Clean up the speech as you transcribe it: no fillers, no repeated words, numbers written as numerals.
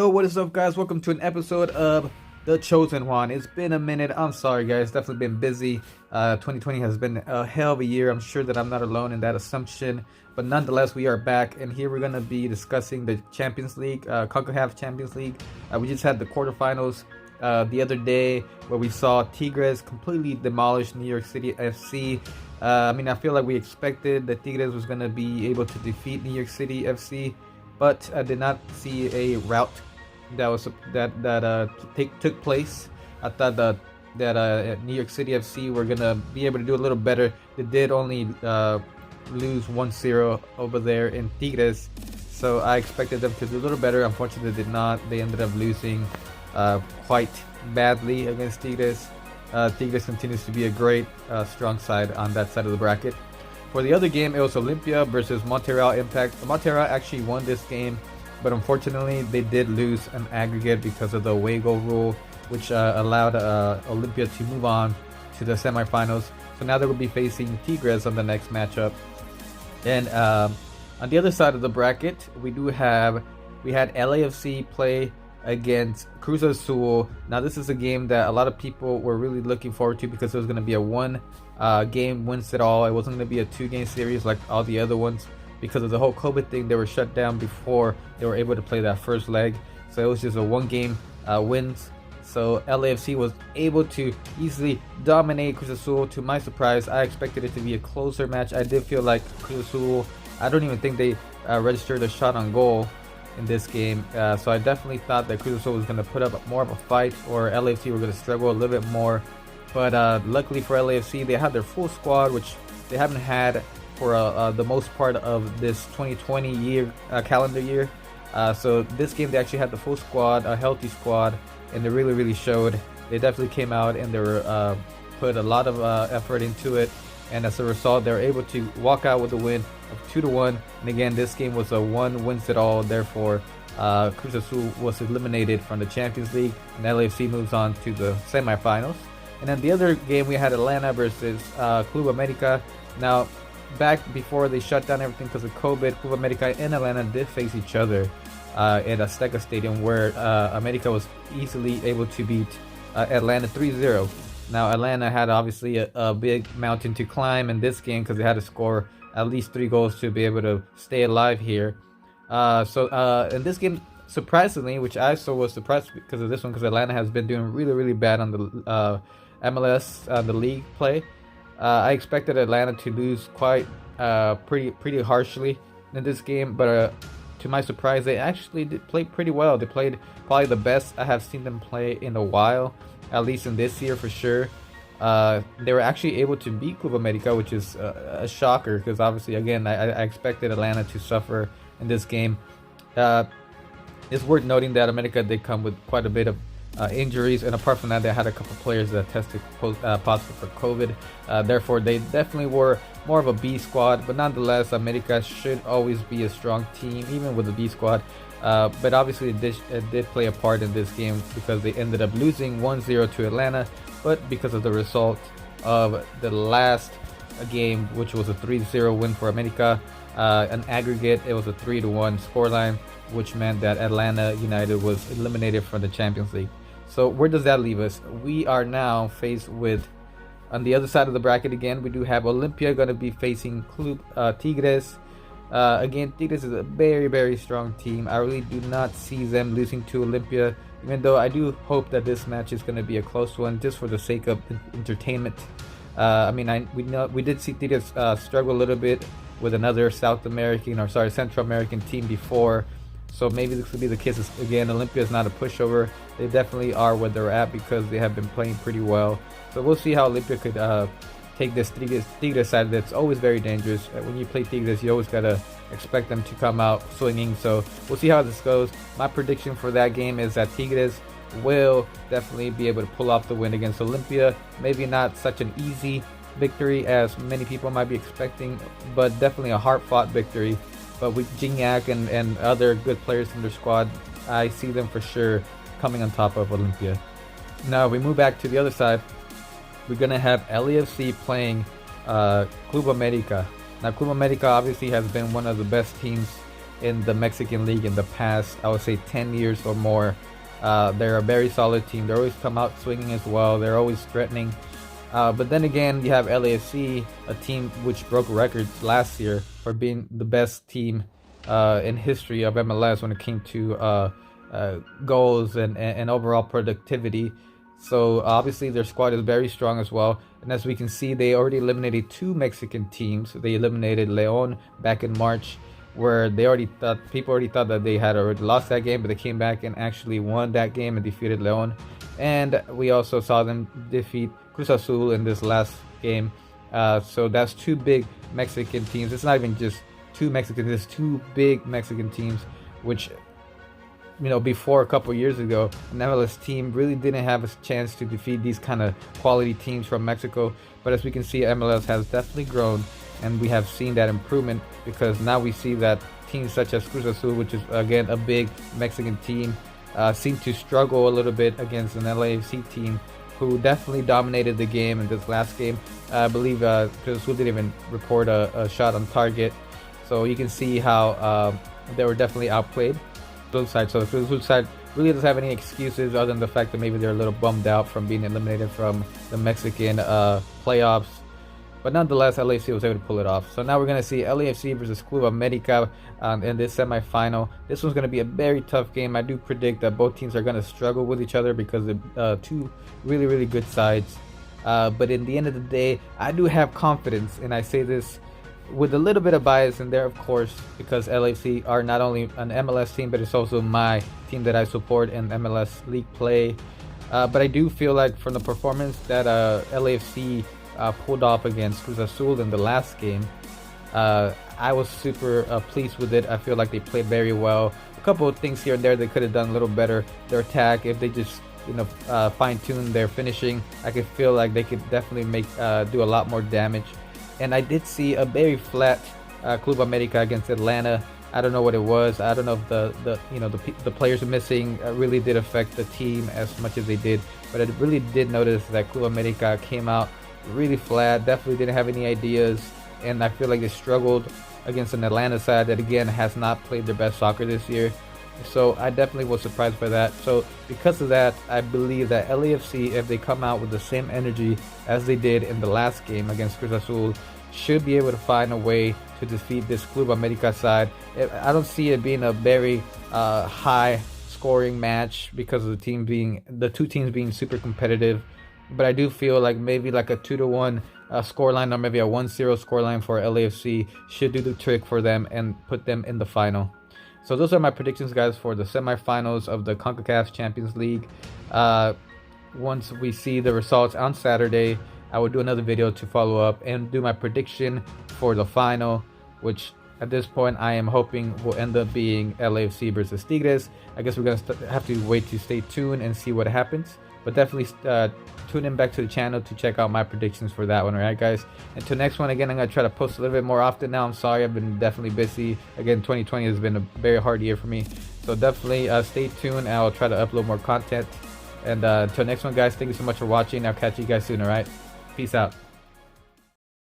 Yo, what is up, guys? Welcome to an episode of The Chosen Juan. It's been a minute. I'm sorry, guys. Definitely been busy. 2020 has been a hell of a year. I'm sure that I'm not alone in that assumption. But nonetheless, we are back, and here we're going to be discussing the Champions League, CONCACAF Champions League. We just had the quarterfinals the other day where we saw Tigres completely demolish New York City FC. I feel like we expected that Tigres was going to be able to defeat New York City FC, but I did not see a route that took place. I thought that New York City FC were gonna be able to do a little better. They did only lose 1-0 over there in Tigres, so I expected them to do a little better. Unfortunately, they did not. They ended up losing quite badly against Tigres. Tigres continues to be a great strong side on that side of the bracket. For the other game, it was Olympia versus Monterrey Impact. Monterrey actually won this game, but unfortunately they did lose an aggregate because of the away goal rule, which allowed Olympia to move on to the semifinals. So now they will be facing Tigres on the next matchup. And on the other side of the bracket, we had LAFC play against Cruz Azul. Now this is a game that a lot of people were really looking forward to because it was going to be a one game wins it all. It wasn't going to be a 2-game series like all the other ones. Because of the whole COVID thing, they were shut down before they were able to play that first leg. So it was just a one-game wins. So LAFC was able to easily dominate Cruz Azul. To my surprise, I expected it to be a closer match. I did feel like Cruz Azul, I don't even think they registered a shot on goal in this game. So I definitely thought that Cruz Azul was going to put up more of a fight, or LAFC were going to struggle a little bit more. But luckily for LAFC, they had their full squad, which they haven't had for the most part of this 2020 calendar year. So this game they actually had the full squad, a healthy squad, and they really showed. They definitely came out and they were put a lot of effort into it, and as a result they were able to walk out with a win of 2-1. And again, this game was a one wins it all. Therefore Cruz Azul was eliminated from the Champions League, and LAFC moves on to the semifinals. And then the other game, we had Atlanta versus Club America. Now, back before they shut down everything because of COVID, Club America and Atlanta did face each other at Azteca Stadium, where America was easily able to beat Atlanta 3-0. Now, Atlanta had obviously a big mountain to climb in this game because they had to score at least 3 goals to be able to stay alive here. So in this game, surprisingly, which I also was surprised because of this one, because Atlanta has been doing really bad on the MLS, the league play. I expected Atlanta to lose quite pretty harshly in this game, but to my surprise, they actually did play pretty well. They played probably the best I have seen them play in a while, at least in this year for sure. They were actually able to beat Club America, which is a shocker because obviously, again, I expected Atlanta to suffer in this game. It's worth noting that America did come with quite a bit of injuries, and apart from that, they had a couple players that tested positive for COVID. Therefore, they definitely were more of a B squad, but nonetheless, America should always be a strong team, even with a B squad. But obviously, it did play a part in this game because they ended up losing 1-0 to Atlanta. But because of the result of the last game, which was a 3-0 win for America, an aggregate, it was a 3-1 scoreline, which meant that Atlanta United was eliminated from the Champions League. So where does that leave us? We are now faced with, on the other side of the bracket again, we do have Olympia going to be facing Club Tigres. Again, Tigres is a very strong team. I really do not see them losing to Olympia, even though I do hope that this match is going to be a close one, just for the sake of entertainment. We did see Tigres struggle a little bit with another Central American team before. So maybe this could be the case again. Olympia is not a pushover. They definitely are where they're at because they have been playing pretty well. So we'll see how Olympia could take this Tigres side that's always very dangerous. When you play Tigres, you always got to expect them to come out swinging. So we'll see how this goes. My prediction for that game is that Tigres will definitely be able to pull off the win against Olympia. Maybe not such an easy victory as many people might be expecting, but definitely a hard-fought victory. But with Gignac and other good players in their squad, I see them for sure coming on top of Olympia. Now we move back to the other side. We're going to have LAFC playing Club America. Now Club America obviously has been one of the best teams in the Mexican League in the past, I would say 10 years or more. They're a very solid team. They always come out swinging as well. They're always threatening. But then again, you have LAFC, a team which broke records last year for being the best team in history of MLS when it came to goals and overall productivity. So obviously their squad is very strong as well. And as we can see, they already eliminated 2 Mexican teams. They eliminated León back in March, where people already thought that they had already lost that game, but they came back and actually won that game and defeated León. And we also saw them defeat Cruz Azul in this last game. So that's 2 big Mexican teams. It's not even just 2 Mexicans, it's 2 big Mexican teams, which, you know, before a couple years ago, an MLS team really didn't have a chance to defeat these kind of quality teams from Mexico. But as we can see, MLS has definitely grown, and we have seen that improvement, because now we see that teams such as Cruz Azul, which is again a big Mexican team, seem to struggle a little bit against an LAFC team who definitely dominated the game in this last game. I believe Cruz Azul didn't even report a shot on target, so you can see how they were definitely outplayed. Side. So the Cruz Azul side really doesn't have any excuses other than the fact that maybe they're a little bummed out from being eliminated from the Mexican playoffs. But nonetheless, LAFC was able to pull it off. So now we're going to see LAFC versus Club America in this semifinal. This one's going to be a very tough game. I do predict that both teams are going to struggle with each other because they're 2 really, really good sides. But in the end of the day, I do have confidence, and I say this with a little bit of bias in there, of course, because LAFC are not only an MLS team, but it's also my team that I support in MLS league play. But I do feel like from the performance that LAFC pulled off against Cruz Azul in the last game, I was super pleased with it. I feel like they played very well. A couple of things here and there they could have done a little better. Their attack, if they just fine-tune their finishing, I could feel like they could definitely do a lot more damage. And I did see a very flat Club America against Atlanta. I don't know what it was. I don't know if the players missing really did affect the team as much as they did. But I really did notice that Club America came out really flat. Definitely didn't have any ideas, and I feel like they struggled against an Atlanta side that again has not played their best soccer this year. So I definitely was surprised by that. So because of that, I believe that LAFC, if they come out with the same energy as they did in the last game against Cruz Azul, should be able to find a way to defeat this Club America side. I don't see it being a very high scoring match because of the 2 teams being super competitive. But I do feel like maybe like a 2-1 scoreline, or maybe a 1-0 scoreline for LAFC should do the trick for them and put them in the final. So those are my predictions, guys, for the semifinals of the CONCACAF Champions League. Once we see the results on Saturday, I will do another video to follow up and do my prediction for the final, which at this point I am hoping will end up being LAFC versus Tigres. I guess we're going to have to wait to stay tuned and see what happens. But definitely tune in back to the channel to check out my predictions for that one. Alright, guys? Until next one, again, I'm going to try to post a little bit more often now. I'm sorry, I've been definitely busy. Again, 2020 has been a very hard year for me. So definitely stay tuned. I'll try to upload more content. And until next one, guys, thank you so much for watching. I'll catch you guys soon, alright? Peace out.